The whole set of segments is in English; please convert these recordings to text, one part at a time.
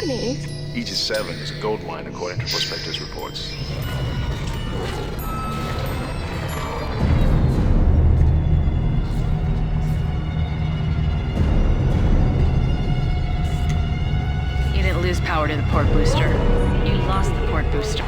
happening? Aegis 7 is a gold mine according to prospectors' reports. You didn't lose power to the port booster. You lost the port booster.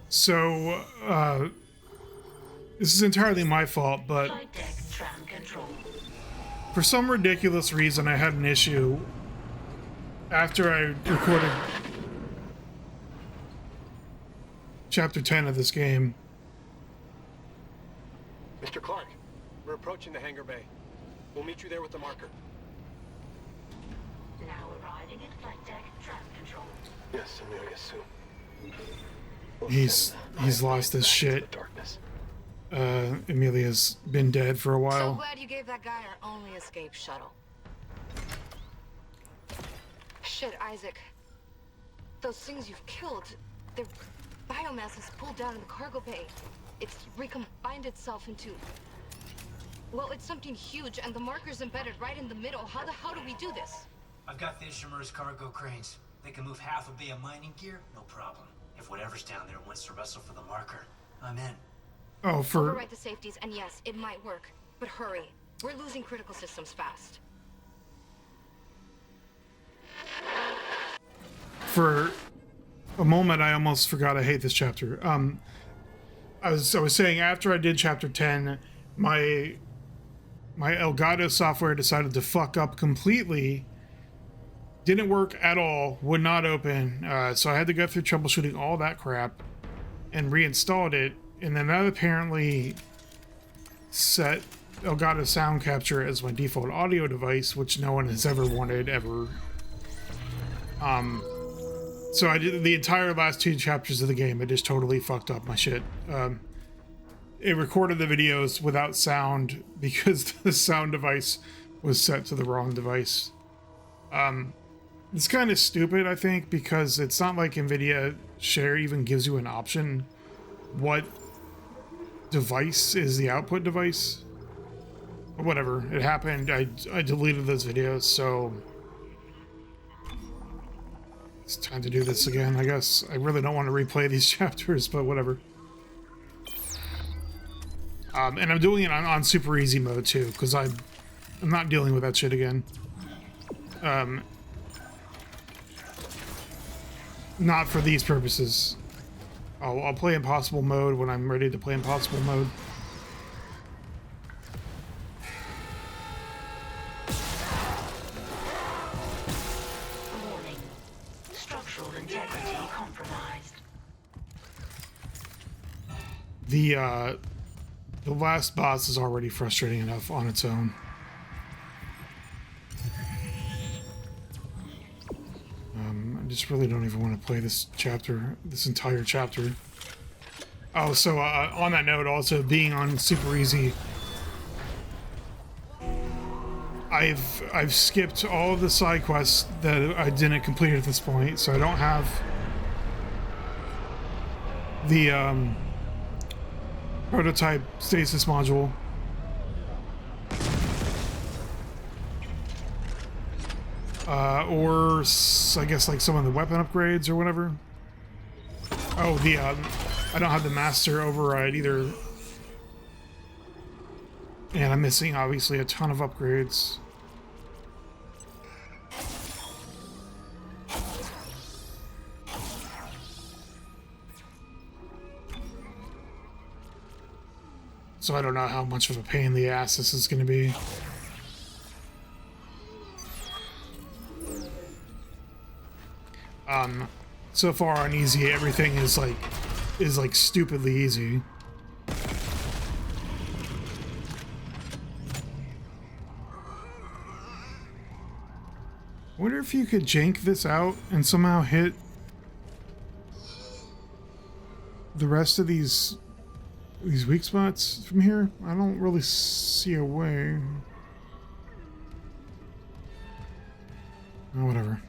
So, this is entirely my fault, but for some ridiculous reason I had an issue after I recorded Chapter 10 of this game. Mr. Clark, we're approaching the hangar bay. We'll meet you there with the marker. Now arriving at flight deck tram control. Yes, Amelia Sue. He's lost his shit. Amelia's been dead for a while. So glad you gave that guy our only escape shuttle. Shit, Isaac. Those things you've killed, their biomass is pulled down in the cargo bay. It's recombined itself into... Well, it's something huge, and the marker's embedded right in the middle. How the hell do we do this? I've got the Ishimura's cargo cranes. They can move half a bay of mining gear, no problem. If whatever's down there wants to wrestle for the marker, I'm in. Oh, Override the safeties, and yes, it might work. But hurry. We're losing critical systems fast. For a moment, I almost forgot I hate this chapter. I was saying after I did Chapter 10, my Elgato software decided to fuck up completely. Didn't work at all, would not open, so I had to go through troubleshooting all that crap and reinstalled it, and then that apparently set Elgato Sound Capture as my default audio device, which no one has ever wanted, ever. So I did the entire last 2 chapters of the game. It just totally fucked up my shit. It recorded the videos without sound because the sound device was set to the wrong device. It's kind of stupid, I think, because it's not like NVIDIA Share even gives you an option what device is the output device. But whatever, it happened. I deleted those videos, so it's time to do this again, I guess. I really don't want to replay these chapters, but whatever. And I'm doing it on super easy mode too, because I'm not dealing with that shit again. Not for these purposes. I'll play impossible mode when I'm ready to play impossible mode. Warning. Structural integrity compromised. The last boss is already frustrating enough on its own. I just really don't even want to play this chapter, this entire chapter. Oh, so on that note, also being on super easy, I've skipped all of the side quests that I didn't complete at this point, so I don't have the prototype stasis module. Or I guess like some of the weapon upgrades or whatever. Oh, I don't have the master override either. And I'm missing obviously a ton of upgrades. So I don't know how much of a pain in the ass this is going to be. So far on easy, everything is like stupidly easy. I wonder if you could jank this out and somehow hit the rest of these weak spots from here. I don't really see a way. Oh, whatever.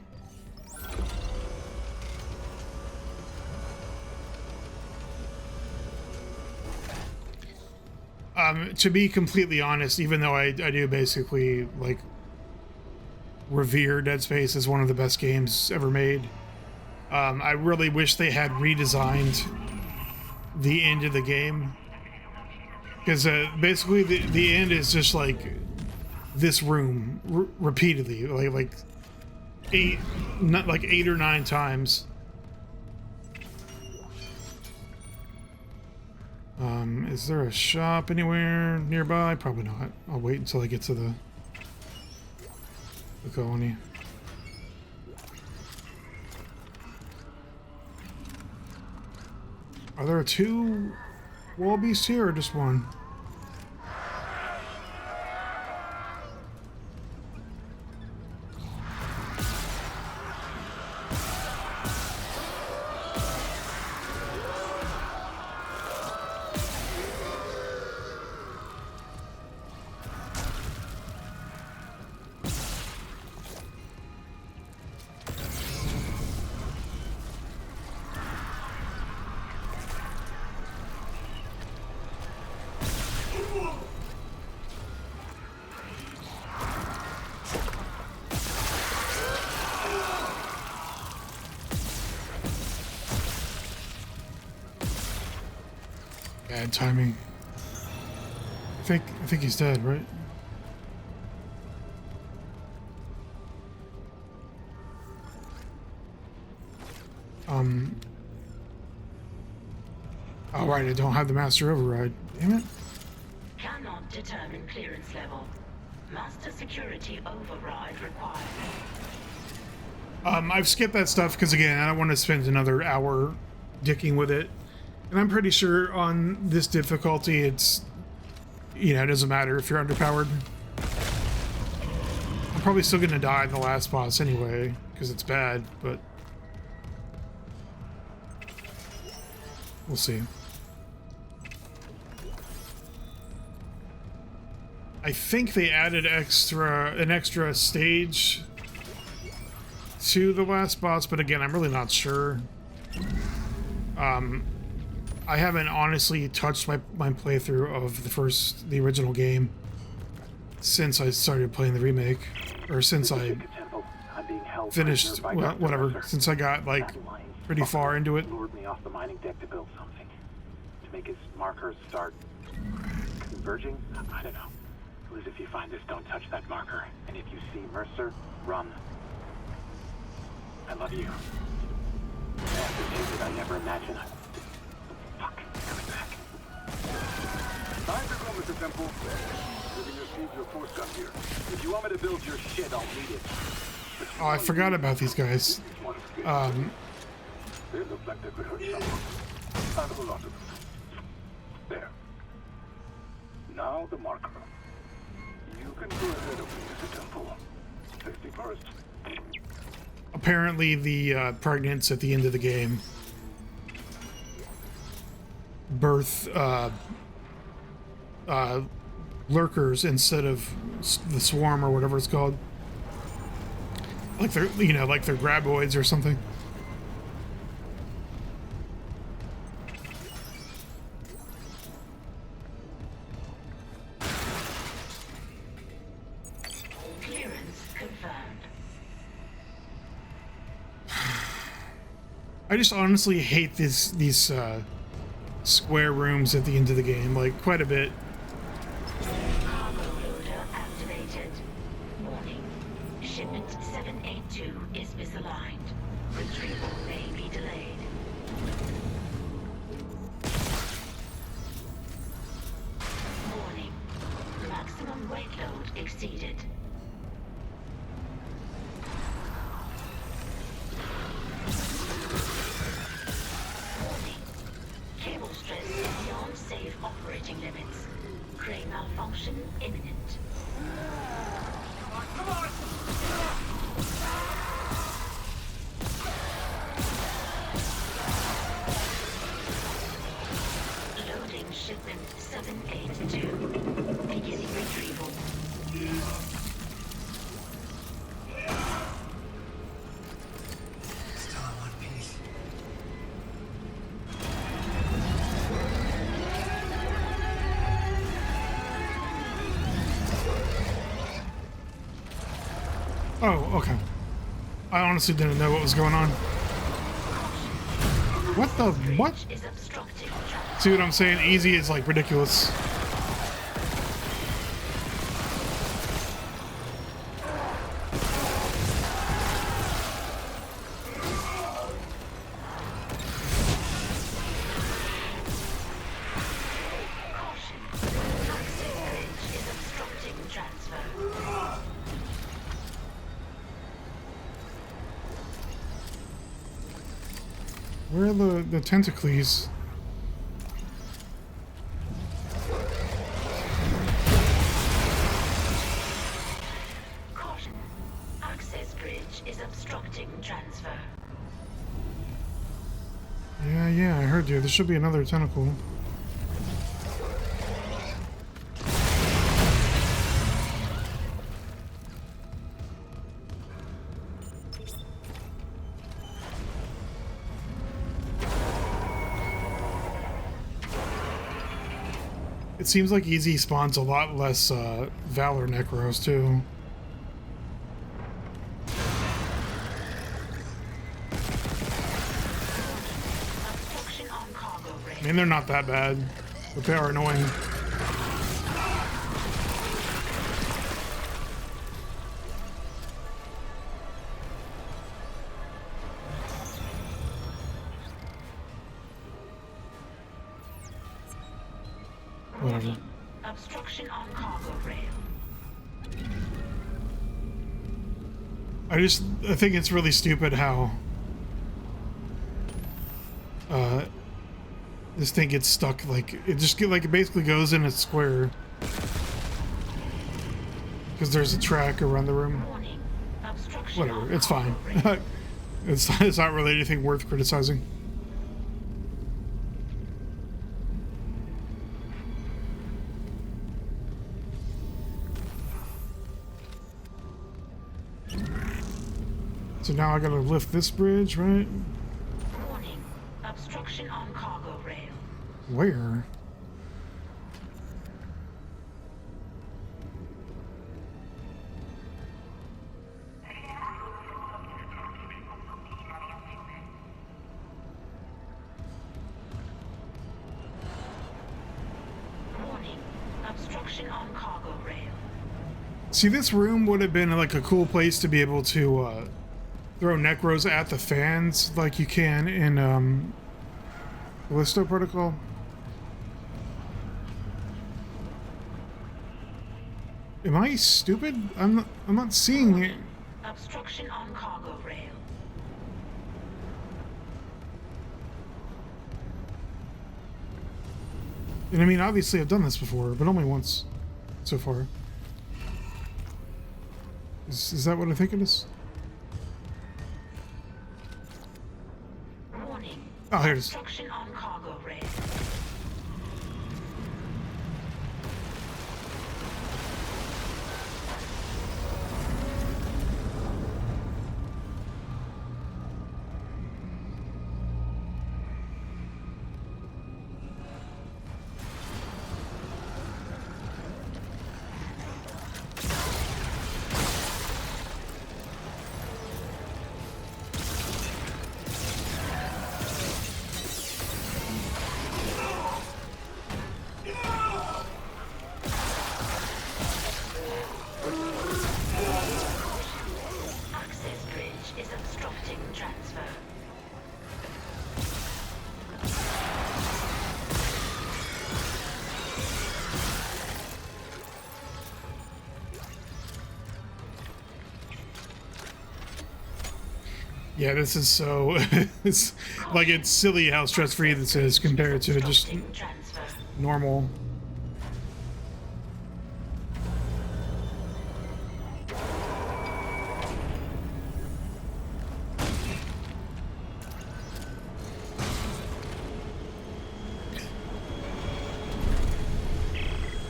To be completely honest, even though I do basically like revere Dead Space as one of the best games ever made, I really wish they had redesigned the end of the game, because basically the end is just like this room repeatedly, like eight or nine times. Is there a shop anywhere nearby? Probably not. I'll wait until I get to the colony. Are there two wall beasts here or just one? Bad timing. I think he's dead, right? All right, I don't have the master override. Damn it. Cannot determine clearance level. Master security override required. I've skipped that stuff because again, I don't want to spend another hour dicking with it. And I'm pretty sure on this difficulty, it's, you know, it doesn't matter if you're underpowered. I'm probably still going to die in the last boss anyway, because it's bad, but we'll see. I think they added an extra stage to the last boss, but again, I'm really not sure. I haven't honestly touched my playthrough of the original game since I started playing the remake, or since I finished, well, whatever, since I got like pretty far into it. Lured me off the mining deck to build something, to make his markers start converging. I don't know. Please, if you find this, don't touch that marker. And if you see Mercer, run. I love you. After I never imagined. Fuck, coming back. Time to go, Mr. Temple. You can just leave your force gun here. If you want me to build your shit, I'll need it. Oh, I forgot about these guys. They look like they could hurt someone. And a lot of them. There. Now the marker. You can go ahead of me, Mr. Temple. Safety first. Apparently the pregnants at the end of the game birth lurkers instead of the swarm or whatever it's called. Like they're, you know, like they're graboids or something. I just honestly hate these square rooms at the end of the game, like, quite a bit. Cargo loader activated. Warning. Shipment 782 is misaligned. Retrieval may be delayed. Warning. Maximum weight load exceeded. Warning. Cable stress beyond safe operating limits. Crane malfunction imminent. Loading shipment 782. Beginning retrieval. Still in one piece. Oh, okay. I honestly didn't know what was going on. What the what? Is obstructing traffic. See what I'm saying? Easy is like ridiculous. Caution. Access bridge is obstructing transfer. Where are the tentacles? Caution. Access bridge is obstructing transfer. Yeah, I heard you. There should be another tentacle. It seems like Easy spawns a lot less Valor Necros too. Obstruction on cargo rail. I mean, they're not that bad, but they are annoying. Whatever. Obstruction on cargo rail. I think it's really stupid how this thing gets stuck, like it basically goes in a square because there's a track around the room. Warning. Obstruction Whatever, on it's fine. cargo rail. It's not really anything worth criticizing. So now I gotta lift this bridge, right? Warning. Obstruction on cargo rail. Where? Warning. Obstruction on cargo rail. See, this room would have been like a cool place to be able to throw Necros at the fans like you can in Callisto Protocol. Am I stupid? I'm not seeing it. Obstruction on cargo rail. And I mean, obviously I've done this before, but only once so far. Is that what I think it is? Warning. Oh, here it is. Obstruction on cargo rail. Yeah, this is so... it's like, it's silly how stress-free this is compared to just Transfer. normal.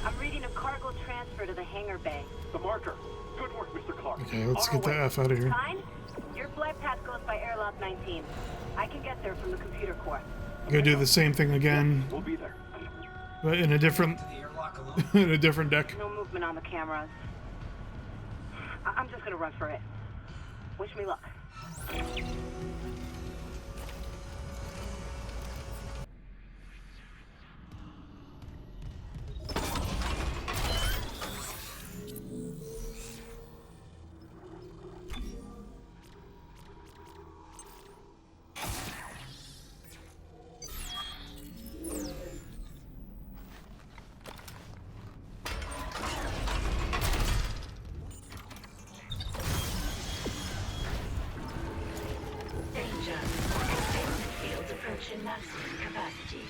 I'm reading a cargo transfer to the hangar bay. The marker. Good work, Mr. Clark. Okay, let's On get our the way. F out of here. Fine. Your flight path goes by airlock 19. I can get there from the computer core. Go do the same thing again, We'll be there. but in a different... To the airlock alone? in a different deck. No movement on the cameras. I'm just gonna run for it. Wish me luck. Danger. Extended field approaching maximum capacity.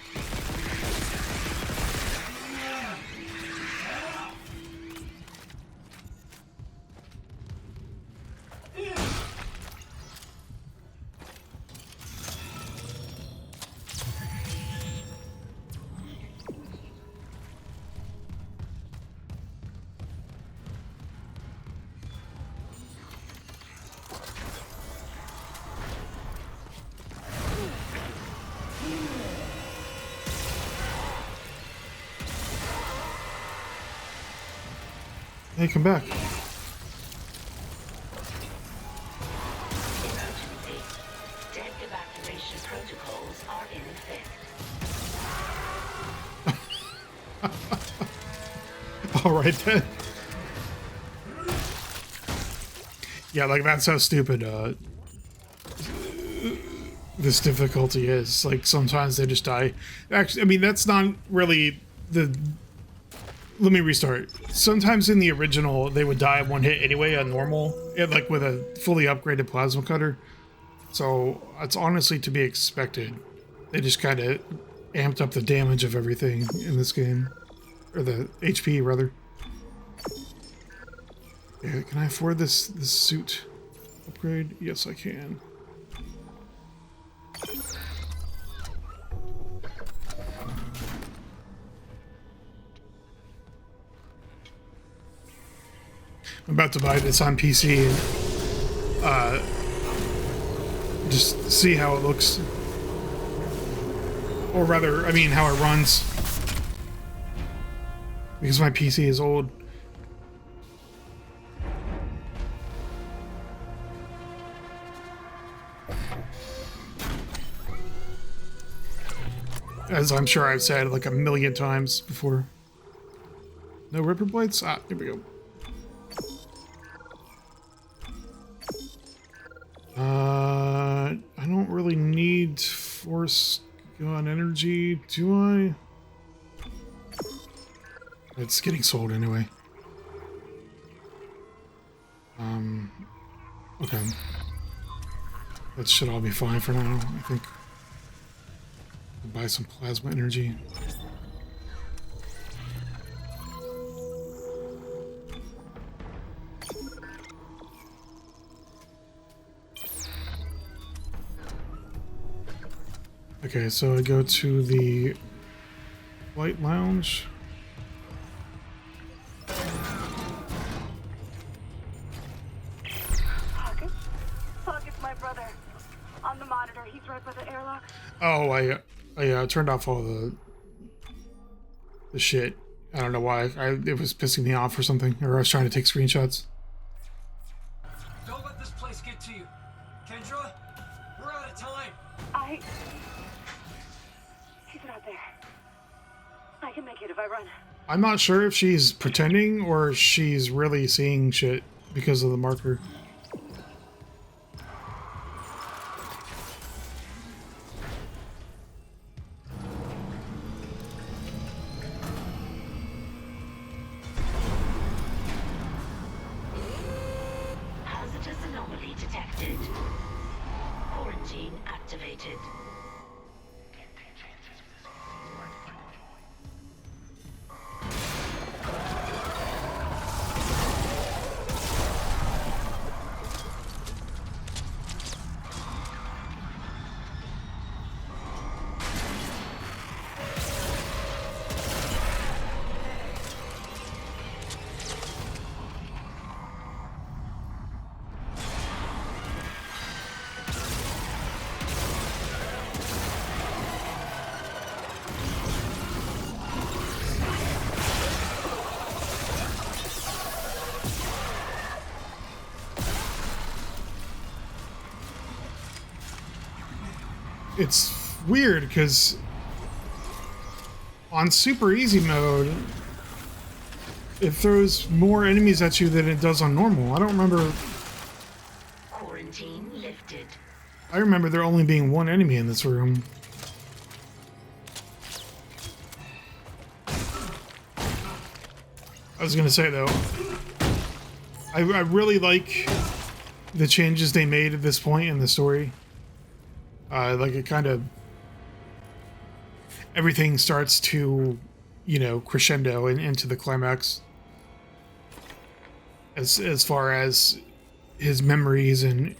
Hey, come back. Emergency. Deck evacuation protocols are in effect. Alright then. Yeah, like that's how stupid this difficulty is. Like sometimes they just die. Actually, I mean that's not really the... Let me restart. Sometimes in the original they would die one hit anyway on normal, like with a fully upgraded plasma cutter. So it's honestly to be expected. They just kind of amped up the damage of everything in this game. Or the HP, rather. Yeah, can I afford this suit upgrade? Yes, I can. I'm about to buy this on PC and just see how it looks. Or rather, I mean how it runs. Because my PC is old. As I'm sure I've said like a million times before. No ripper blades? Ah, here we go. I don't really need force gun energy, do I? It's getting sold anyway. Okay. That should all be fine for now, I think. I'll buy some plasma energy. Okay, so I go to the Flight Lounge. Fuck, it's my brother. On the monitor, he's right by the airlock. Oh, I turned off all the shit. I don't know why. It was pissing me off or something, or I was trying to take screenshots. Don't let this place get to you. Kendra, we're out of time. He's not there. I can make it if I run. I'm not sure if she's pretending or she's really seeing shit because of the marker. Hazardous anomaly detected. lifted. It's weird because on super easy mode, it throws more enemies at you than it does on normal. I don't remember. Quarantine lifted. I remember there only being one enemy in this room. I was gonna say though, I really like the changes they made at this point in the story. Like it kind of, everything starts to, you know, crescendo into the climax. As far as his memories and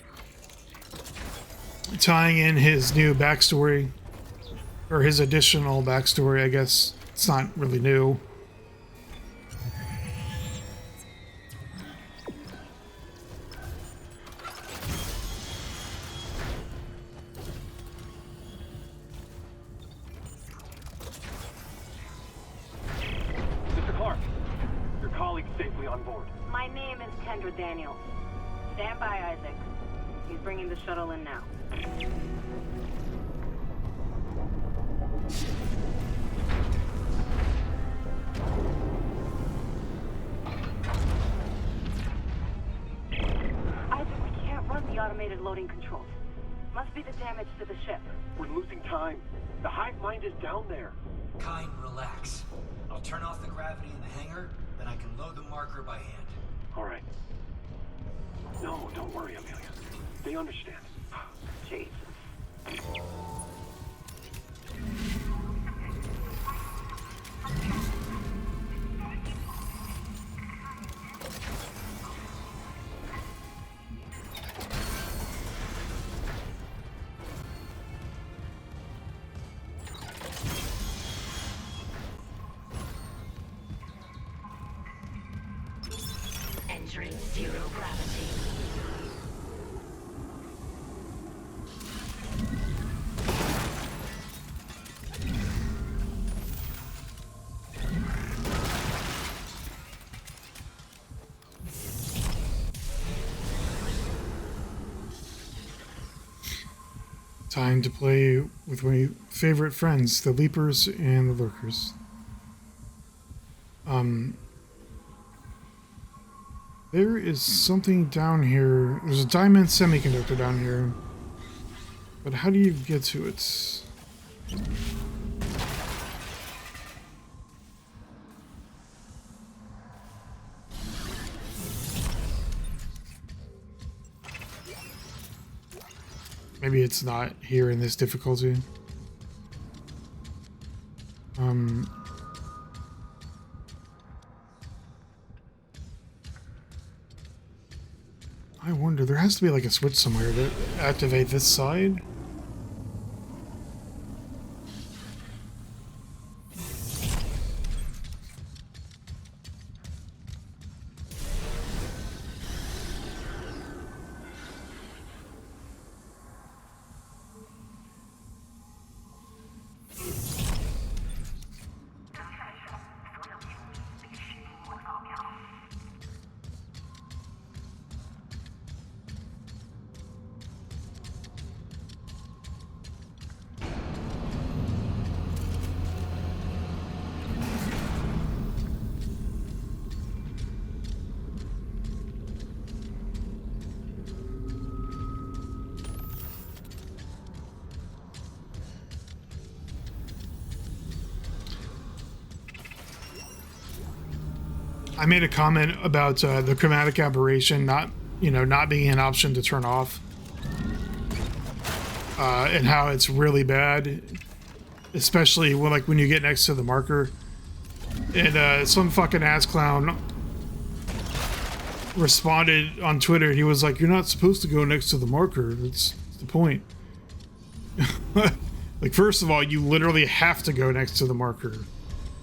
tying in his new backstory, or his additional backstory, I guess. It's not really new. Mr. Clark, your colleague's safely on board. My name is Kendra Daniels. Stand by, Isaac. He's bringing the shuttle in now. Isaac, we can't run the automated loading controls. Must be the damage to the ship. We're losing time. The hive mind is down there. Kind, relax. I'll turn off the gravity in the hangar, then I can load the marker by hand. All right. No, don't worry, Amelia. They understand. Jesus. Entering zero gravity. Time to play with my favorite friends, the Leapers and the Lurkers. There is something down here. There's a diamond semiconductor down here. But how do you get to it? Maybe it's not here in this difficulty. I wonder, there has to be like a switch somewhere to activate this side. I made a comment about the chromatic aberration not being an option to turn off. and how it's really bad, especially when you get next to the marker. And some fucking ass clown responded on Twitter. He was like, "You're not supposed to go next to the marker. That's the point." Like, first of all, you literally have to go next to the marker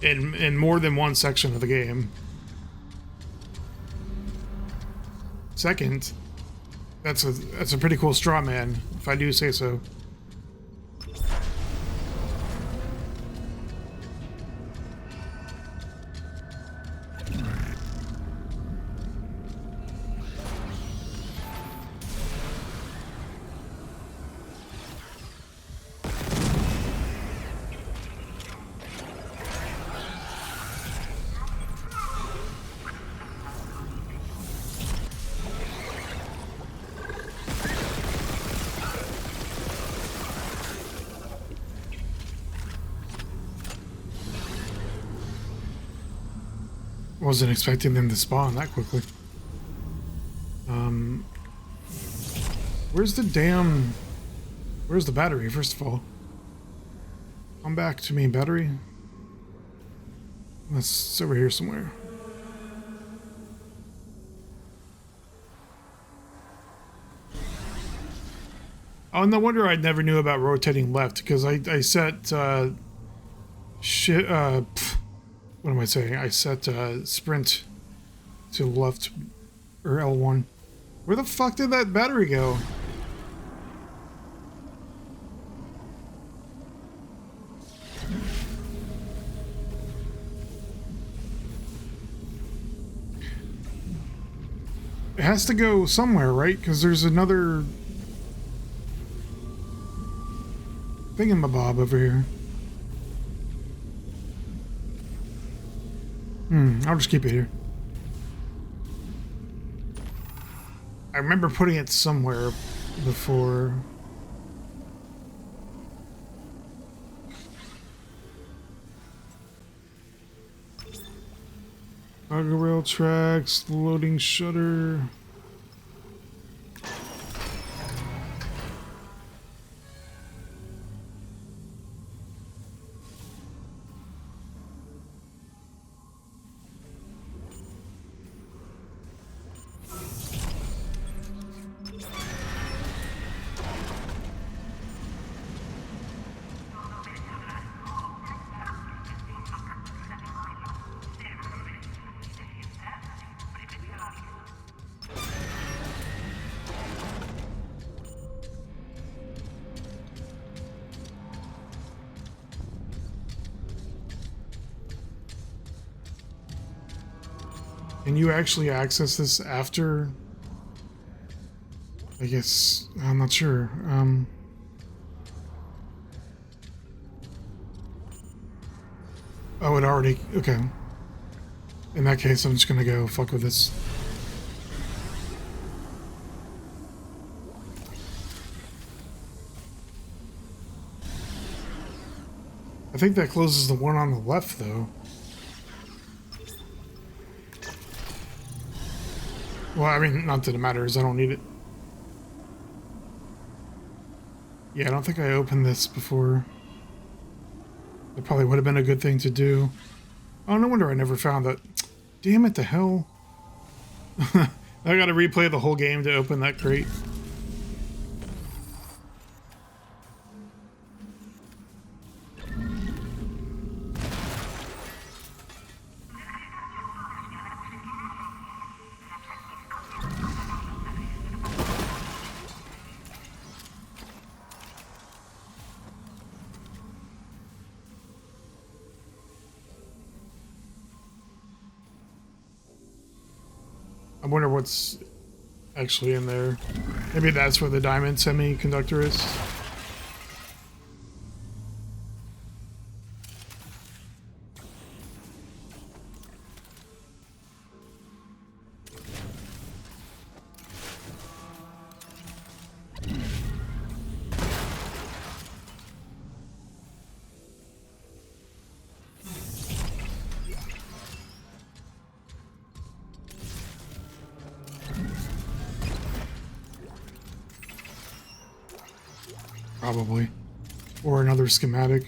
in more than one section of the game. Second, that's a pretty cool straw man, if I do say so. Wasn't expecting them to spawn that quickly. Where's the battery, first of all? Come back to me, battery. It's over here somewhere. Oh, no wonder I never knew about rotating left, because I set, what am I saying? I set sprint to left, or L1. Where the fuck did that battery go? It has to go somewhere, right? Because there's another thingamabob over here. I'll just keep it here. I remember putting it somewhere before. Cargo rail tracks, loading shutter. Can you actually access this after? I guess, I'm not sure. Oh, it already, okay. In that case, I'm just gonna go fuck with this. I think that closes the one on the left, though. Well, I mean, not that it matters. I don't need it. Yeah, I don't think I opened this before. It probably would have been a good thing to do. Oh, no wonder I never found that. Damn it, the hell. I gotta replay the whole game to open that crate. I wonder what's actually in there. Maybe that's where the diamond semiconductor is. Probably. Or another schematic.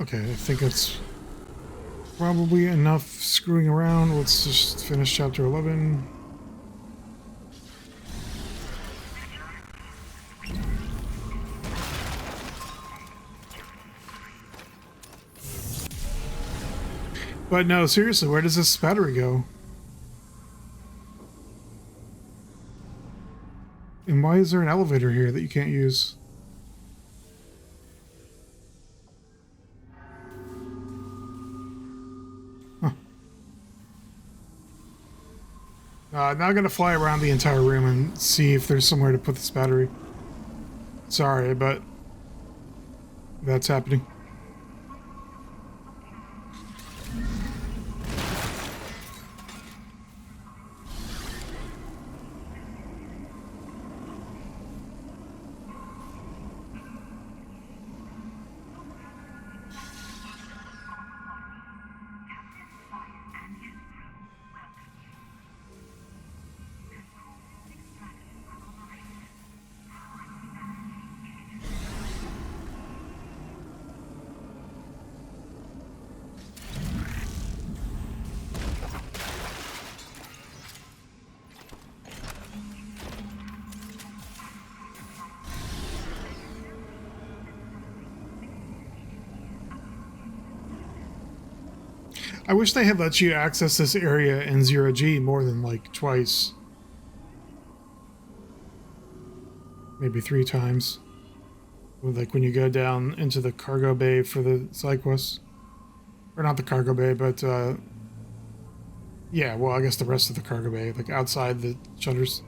Okay, I think it's probably enough screwing around. Let's just finish chapter 11. But no, seriously, where does this battery go? And why is there an elevator here that you can't use? Huh. Now I'm gonna fly around the entire room and see if there's somewhere to put this battery. Sorry, but that's happening. I wish they had let you access this area in 0G more than like twice. Maybe 3 times. Like when you go down into the cargo bay for the side quests. Or not the cargo bay, but yeah, well I guess the rest of the cargo bay, like outside the shutters.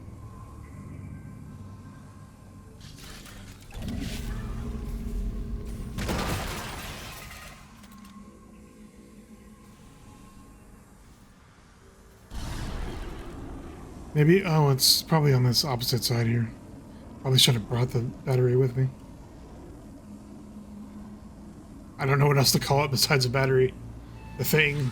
Maybe, oh, it's probably on this opposite side here. Probably should have brought the battery with me. I don't know what else to call it besides a battery. The thing.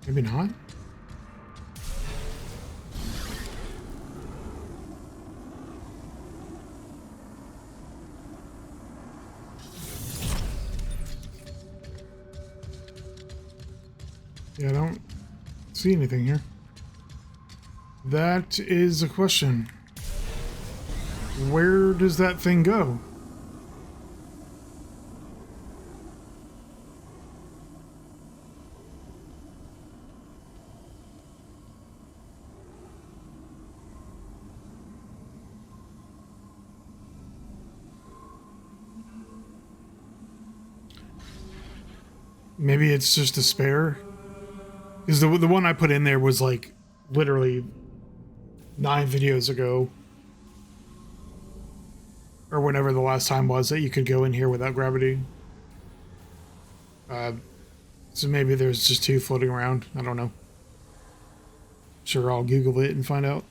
Maybe not? Yeah, I don't see anything here. That is a question. Where does that thing go? Maybe it's just a spare? Because the one I put in there was like literally 9 videos ago. Or whenever the last time was that you could go in here without gravity. So maybe there's just 2 floating around. I don't know. Sure, I'll Google it and find out.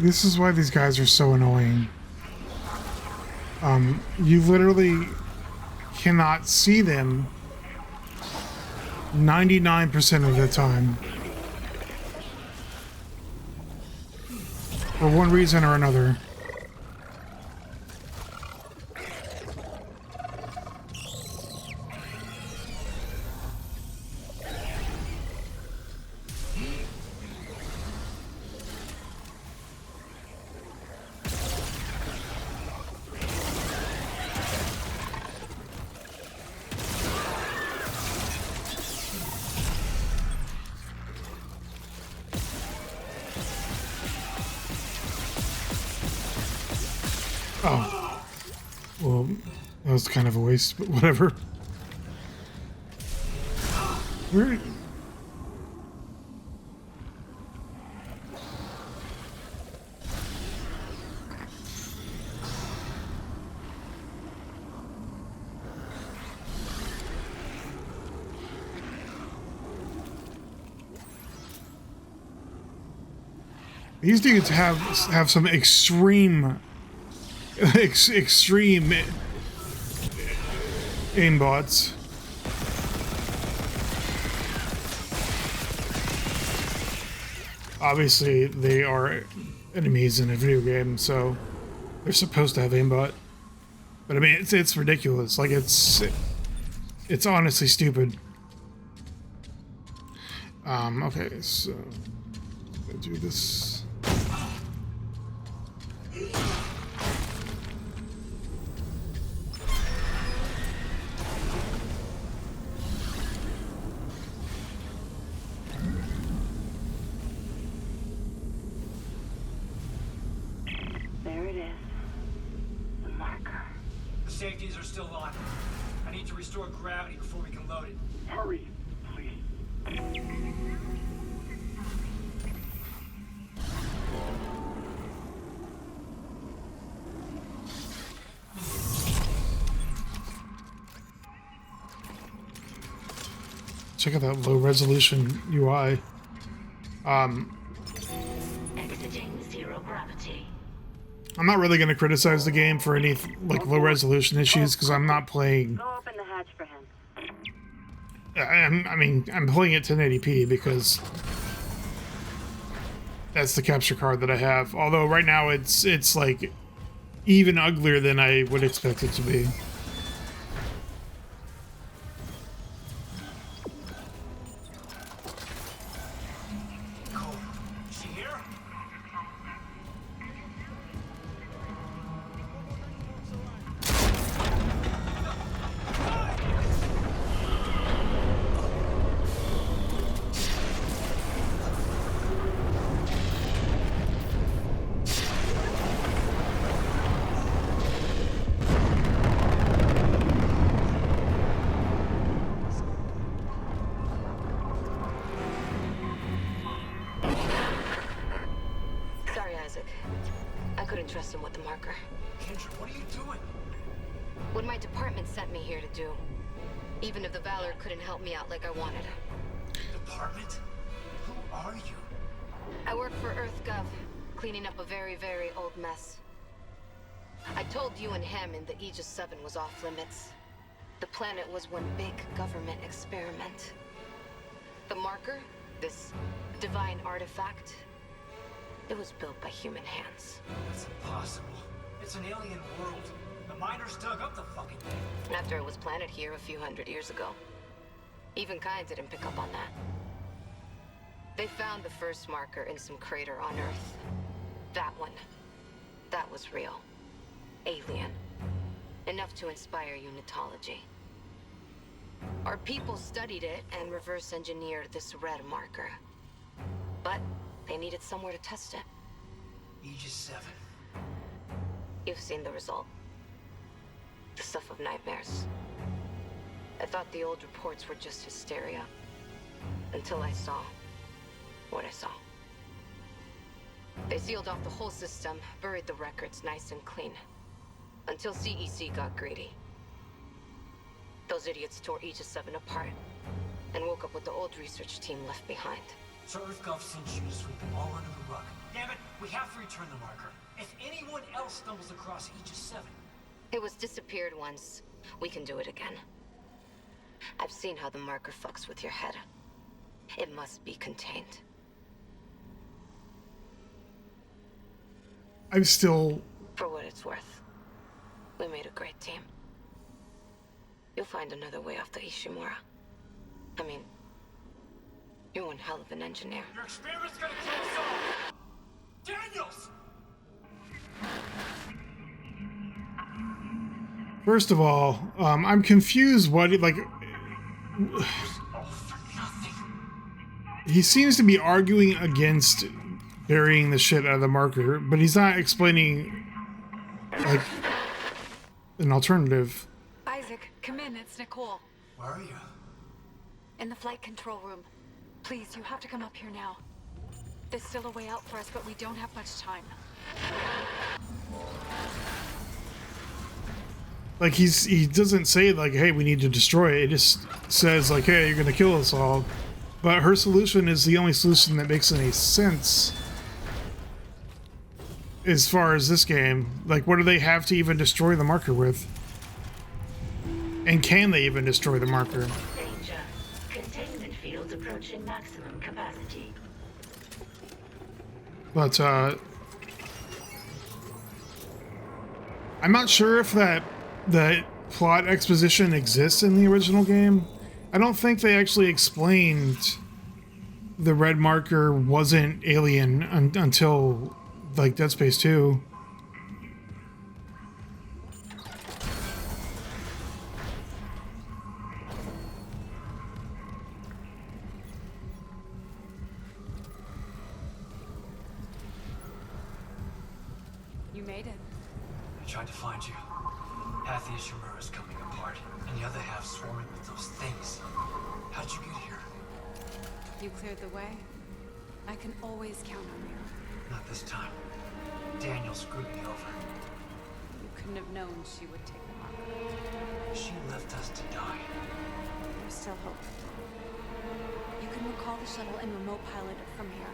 This is why these guys are so annoying. You literally cannot see them 99% of the time. For one reason or another. Oh. Well, that was kind of a waste, but whatever. Where... These dudes have some extreme extreme aimbots. Obviously, they are enemies in a video game, so they're supposed to have aimbot. But I mean, it's ridiculous. Like it's honestly stupid. Okay, so I'll do this. There it is. The marker. The safeties are still on. I need to restore gravity before we can load it. Hurry, please. Check out that low resolution UI. Exiting zero gravity. I'm not really going to criticize the game for any like low resolution issues because I'm not playing. Go open the hatch for him. I'm playing it 1080p because that's the capture card that I have. Although right now it's like even uglier than I would expect it to be. Sorry, Isaac. I couldn't trust him with the marker. Kendra, what are you doing? What my department sent me here to do. Even if the Valor couldn't help me out like I wanted. Department? Who are you? I work for EarthGov, cleaning up a very, very old mess. I told you and Hammond that Aegis 7 was off limits. The planet was one big government experiment. The marker, this divine artifact, it was built by human hands. It's impossible. It's an alien world. The miners dug up the fucking thing. After it was planted here a few hundred years ago. Even Kind didn't pick up on that. They found the first marker in some crater on Earth. That one. That was real. Alien. Enough to inspire unitology. Our people studied it and reverse engineered this red marker. But they needed somewhere to test it. Aegis 7. You've seen the result. The stuff of nightmares. I thought the old reports were just hysteria. Until I saw what I saw. They sealed off the whole system, buried the records nice and clean. Until CEC got greedy. Those idiots tore Aegis 7 apart and woke up with the old research team left behind. So EarthGov sent you to sweep them all under the rug. Damn it, we have to return the marker. If anyone else stumbles across Aegis 7... It was disappeared once. We can do it again. I've seen how the marker fucks with your head. It must be contained. I'm still... For what it's worth, we made a great team. You'll find another way off the Ishimura. I mean, you're one hell of an engineer. Your experiment's gonna kill us all! Daniels! First of all, I'm confused what, like... All for nothing. He seems to be arguing against burying the shit out of the marker, but he's not explaining, like, an alternative. Isaac, come in. It's Nicole. Where are you? In the flight control room. Please, you have to come up here now. There's still a way out for us, but we don't have much time. Like, he doesn't say, like, hey, we need to destroy it. It just says, like, hey, you're gonna kill us all. But her solution is the only solution that makes any sense. As far as this game. Like, what do they have to even destroy the marker with? And can they even destroy the marker? Danger. Containment fields approaching maximum capacity. But, I'm not sure if that plot exposition exists in the original game. I don't think they actually explained the red marker wasn't alien until, like, Dead Space 2. You made it. I tried to find you. Half the Ishimura is coming apart, and the other half swarming with those things. How'd you get here? You cleared the way. I can always count on you. Not this time. Daniel screwed me over. You couldn't have known she would take the marker. She left us to die. There's still hope. You can recall the shuttle and remote pilot it from here.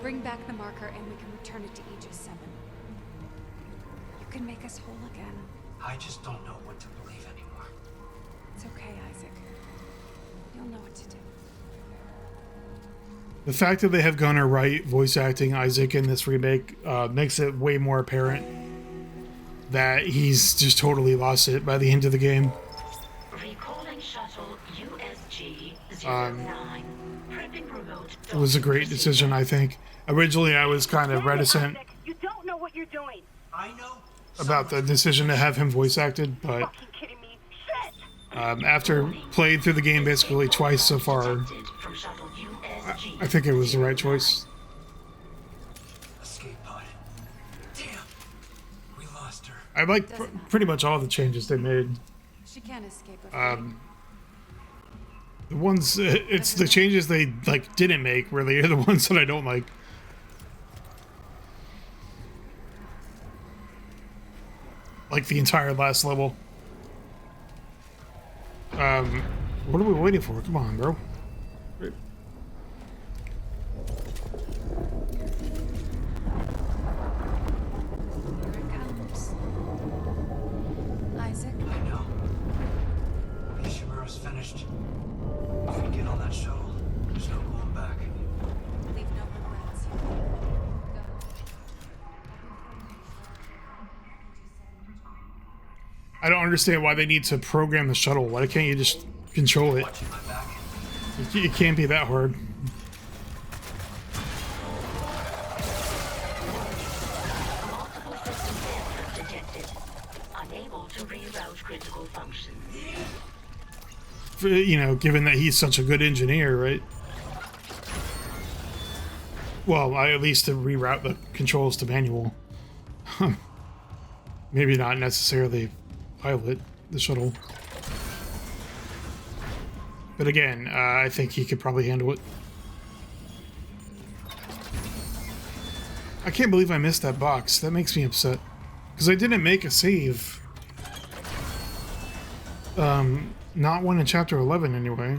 Bring back the marker and we can return it to Aegis 7. You can make us whole again. I just don't know what to believe anymore. It's okay, Isaac. You'll know what to do. The fact that they have Gunnar Wright voice acting Isaac in this remake makes it way more apparent that he's just totally lost it by the end of the game. Recalling shuttle USG 09. Prepping remote. It was a great decision, I think. Originally, I was kind of reticent You don't know what you're doing. I know. about the decision to have him voice acted, but Fucking kidding me? Shit! after playing through the game basically twice so far, From shuttle USG. I think it was the right choice. Escape pod. Damn. We lost her. I like pretty much all the changes they made. She can't escape with The ones, it's the changes they like didn't make really are the ones that I don't like. Like the entire last level. What are we waiting for? Come on, bro. Here it comes. Isaac, I know. The Ishimura's finished. If we get on that shuttle, there's no going back. leave no regrets. Go. I don't understand why they need to program the shuttle. Why can't you just control it? Watching my back. It can't be that hard. Multiple system failures detected. Unable to reroute critical functions. For, you know, given that he's such a good engineer, right? Well, at least to reroute the controls to manual. Maybe not necessarily pilot the shuttle. But again, I think he could probably handle it. I can't believe I missed that box. That makes me upset. Because I didn't make a save. Not one in Chapter 11 anyway.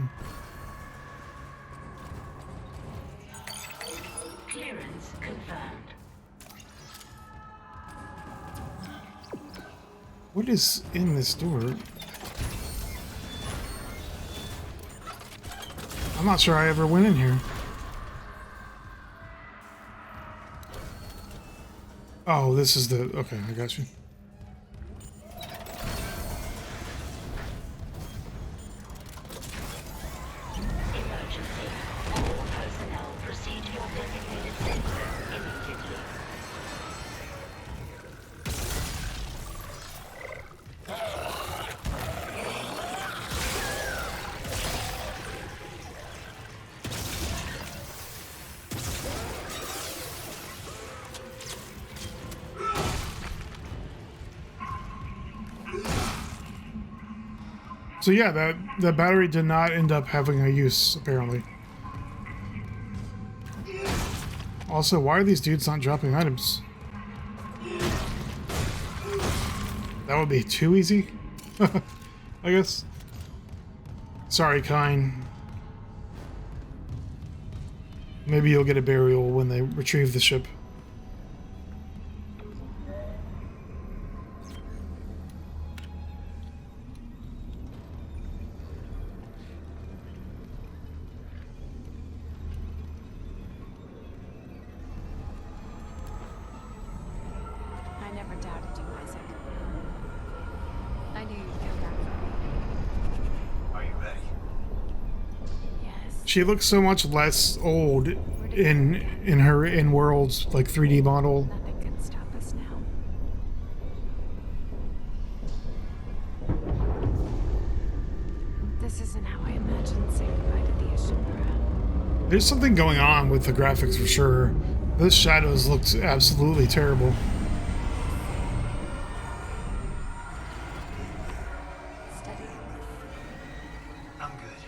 What is in this door? I'm not sure I ever went in here. Oh, this is the... Okay, I got you. Emergency. All personnel proceed to your designated center immediately. So yeah, that battery did not end up having a use, apparently. Also, why are these dudes not dropping items? That would be too easy, I guess. Sorry, Kine. Maybe you'll get a burial when they retrieve the ship. I never doubted you, Isaac. I knew you'd come back for me. Are you ready? Yes. She looks so much less old in her in-world like 3D model. Nothing can stop us now. This isn't how I imagined saying goodbye to the Ishimura. There's something going on with the graphics for sure. Those shadows looked absolutely terrible. Steady. I'm good.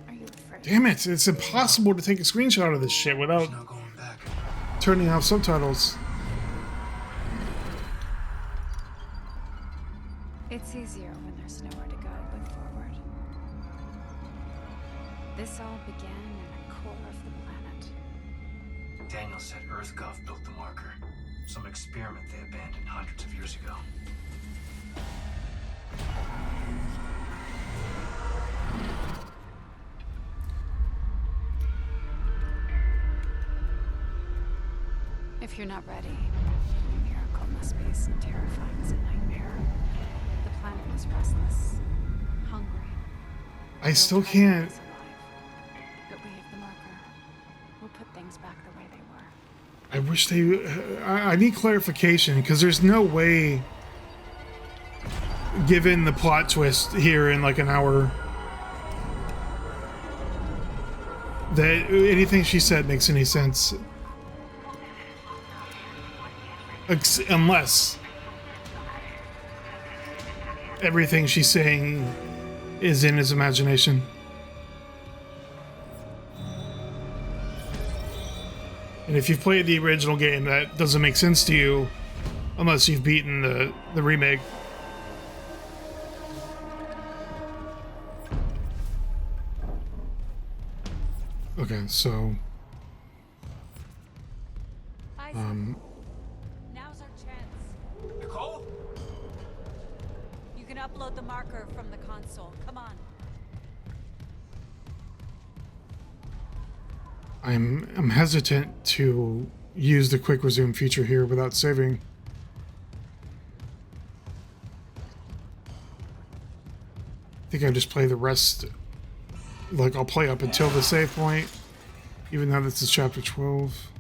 Are you afraid? Damn it, it's impossible to take a screenshot of this shit without There's no going back. turning off subtitles. It's easier when there's nowhere to go but forward. This all began in the core of the planet. Daniel said EarthGov built the marker. Some experiment they abandoned hundreds of years ago. If you're not ready, the miracle must be as terrifying as a nightmare. The planet is restless, hungry. I still can't. But we have the marker. We'll put things back the way they were. I wish they. I need clarification because there's no way, given the plot twist here in like an hour, that anything she said makes any sense. Unless everything she's saying is in his imagination. And if you've played the original game, that doesn't make sense to you unless you've beaten the remake. Okay, so Now's our chance. Nicole? You can upload the marker from the console. Come on. I'm hesitant to use the quick resume feature here without saving. I think I just play the rest, like I'll play up until the save point, even though this is chapter 12.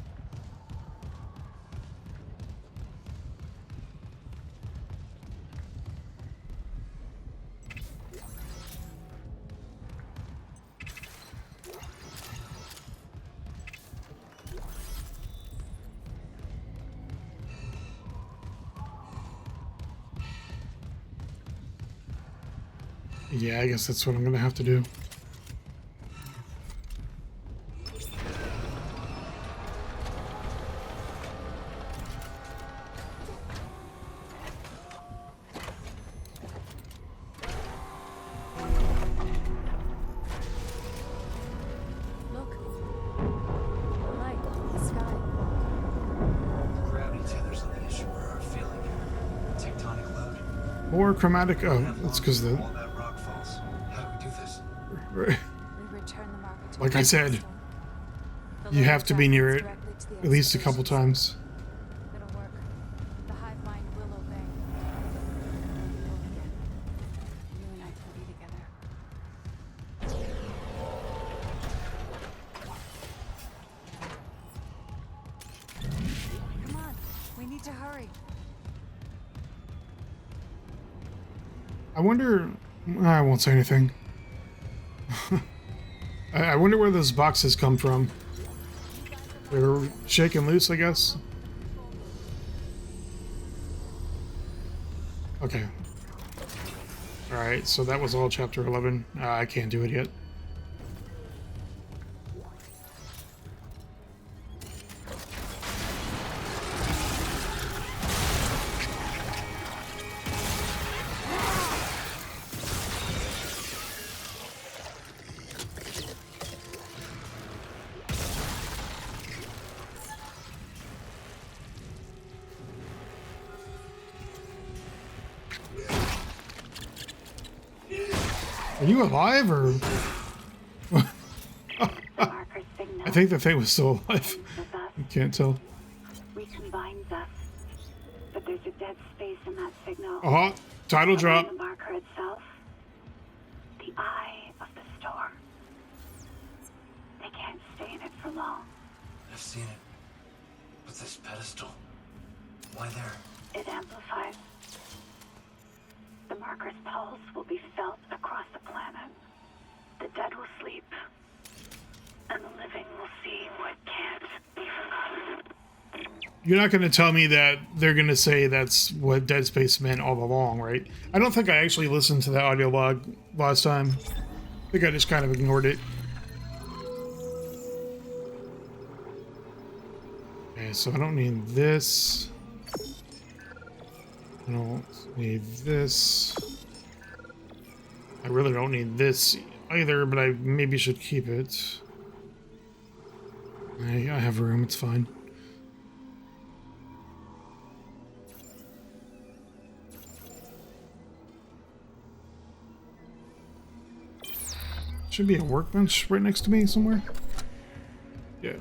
Yeah, I guess that's what I'm gonna have to do. Look. Light in the sky. Gravity tethers on the Ishimura are feeling it. Tectonic more chromatic. Oh, that's because the. All that rock falls. How do we do this? We return the marker to Like I the said, crystal. The you lower have to track be near leads it directly to the at least a couple excavations. times. It'll work. The hive mind will obey. You and I can be together. Come on, we need to hurry. I wonder. I won't say anything. I wonder where those boxes come from. They're shaken loose, I guess. Okay. Alright, so that was all chapter 11. I can't do it yet. Are you alive, or...? I think the thing was still alive. You can't tell. Recombines us. But there's a dead space in that signal. Oh, title drop. The marker itself. The eye of the storm. They can't stay in it for long. I've seen it. But this pedestal. Why there? It amplifies. The marker's pulse will be felt across the planet. The dead will sleep. And the living will see what can't be forgotten. You're not going to tell me that they're going to say that's what Dead Space meant all along, right? I don't think I actually listened to the audio log last time. I think I just kind of ignored it. Okay, so I don't need this. I don't need this. I really don't need this either, but I maybe should keep it. I have room, it's fine. Should be a workbench right next to me somewhere. Yeah.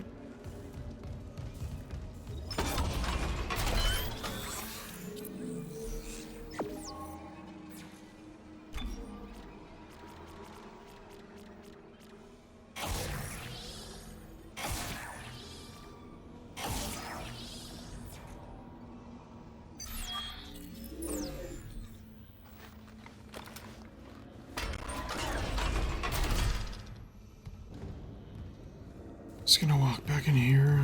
Just gonna walk back in here.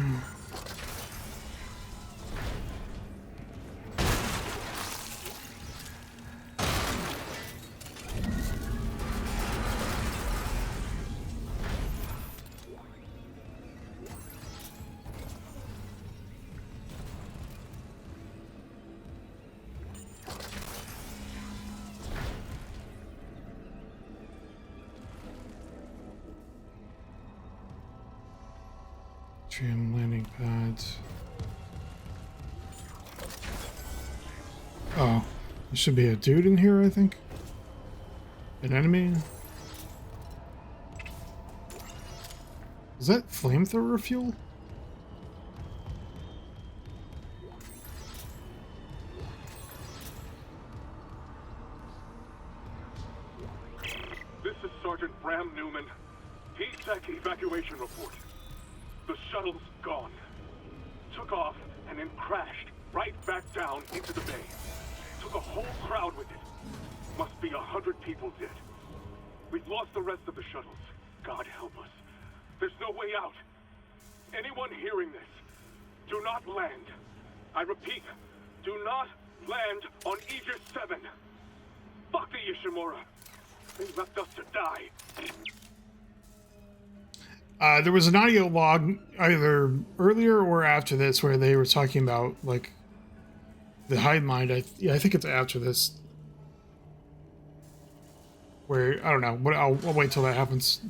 Trim landing pads. Oh, there should be a dude in here, I think. An enemy. Is that flamethrower fuel? This is Sergeant Bram Newman. T-Sec evacuation report. The shuttle's gone. Took off and then crashed right back down into the bay. Took a whole crowd with it. Must be 100 people dead. We've lost the rest of the shuttles. God help us. There's no way out. Anyone hearing this, do not land. I repeat, do not land on Aegis 7. Fuck the Ishimura. They left us to die. There was an audio log either earlier or after this where they were talking about, like, the hive mind. I think it's after this. Where, I don't know, but I'll wait till that happens.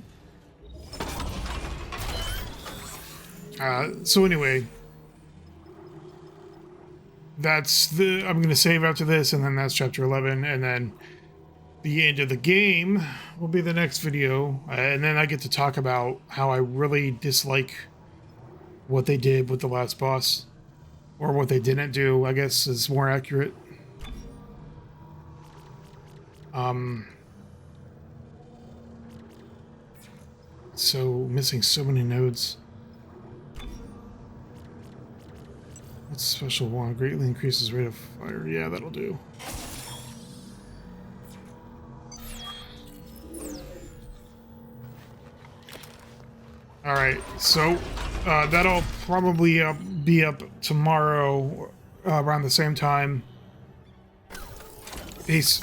So anyway, I'm going to save after this, and then that's chapter 11, and then the end of the game will be the next video, and then I get to talk about how I really dislike what they did with the last boss, or what they didn't do, I guess is more accurate. So missing so many nodes. What's special one? Greatly increases rate of fire. Yeah, that'll do. Alright, so that'll probably be up tomorrow around the same time. Peace.